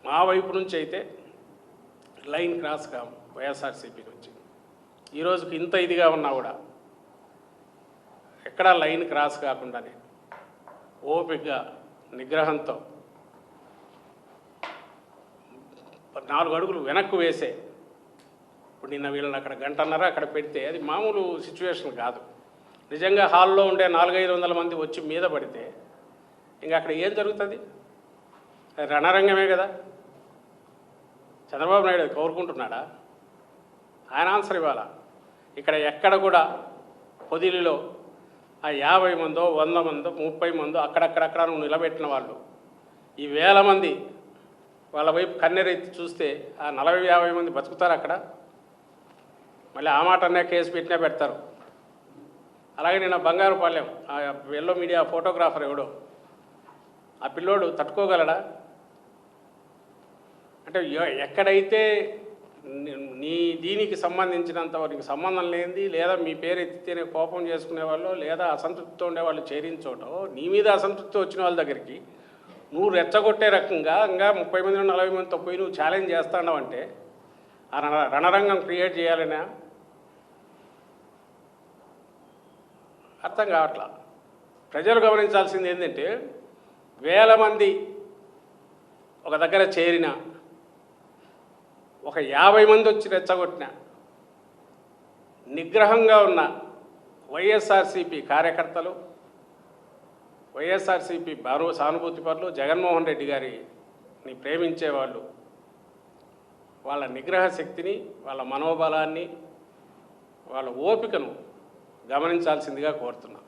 మా వైపు నుంచి అయితే లైన్ క్రాస్గా వైఎస్ఆర్సీపీ నుంచి ఈ రోజుకి ఇంత ఇదిగా ఉన్నా కూడా ఎక్కడా లైన్ క్రాస్ కాకుండానే ఓపికగా నిగ్రహంతో 4 అడుగులు వెనక్కు వేసే ఇప్పుడు నిన్న వీళ్ళని అక్కడ గంటన్నర అక్కడ పెడితే అది మామూలు సిచ్యువేషన్ కాదు. నిజంగా హాల్లో ఉండే 400-500 మంది వచ్చి మీద పడితే ఇంకా అక్కడ ఏం జరుగుతుంది? రణరంగమే కదా. చంద్రబాబు నాయుడు కోరుకుంటున్నాడా? ఆయన ఆన్సర్ ఇవ్వాలా. ఇక్కడ ఎక్కడ కూడా పొదిలిలో ఆ 50 మందో 100 మందో 30 మందో అక్కడక్కడక్కడ నువ్వు నిలబెట్టిన వాళ్ళు ఈ 1000 మంది వాళ్ళ వైపు కన్నెరెత్తి చూస్తే ఆ 40-50 మంది బతుకుతారు అక్కడ. మళ్ళీ ఆ మాట అనే కేసు పెట్టినా పెడతారు. అలాగే నేను బంగారుపాలెం ఆ ఎల్లో మీడియా ఫోటోగ్రాఫర్ ఎవడో ఆ పిల్లోడు తట్టుకోగలడా? అంటే ఎక్కడైతే నీ దీనికి సంబంధించినంత వారికి సంబంధం లేనిది లేదా మీ పేరు ఎత్తితేనే కోపం చేసుకునేవాళ్ళు లేదా అసంతృప్తితో ఉండేవాళ్ళు చేరించోటో నీ మీద అసంతృప్తి వచ్చిన వాళ్ళ దగ్గరికి నువ్వు రెచ్చగొట్టే రకంగా ఇంకా 30 మంది 40 మందితో పోయి నువ్వు ఛాలెంజ్ చేస్తాడావంటే ఆ రణరంగం క్రియేట్ చేయాలనే అర్థం కావట్లా. ప్రజలు గమనించాల్సింది ఏంటంటే 1000 మంది ఒక దగ్గర చేరిన ఒక 50 మంది వచ్చి రెచ్చగొట్టిన నిగ్రహంగా ఉన్న వైఎస్ఆర్సీపీ కార్యకర్తలు వైఎస్ఆర్సీపీ సానుభూతి పరులు జగన్మోహన్ రెడ్డి గారిని ప్రేమించేవాళ్ళు వాళ్ళ నిగ్రహ శక్తిని వాళ్ళ మనోబలాన్ని వాళ్ళ ఓపికను గమనించాల్సిందిగా కోరుతున్నాను.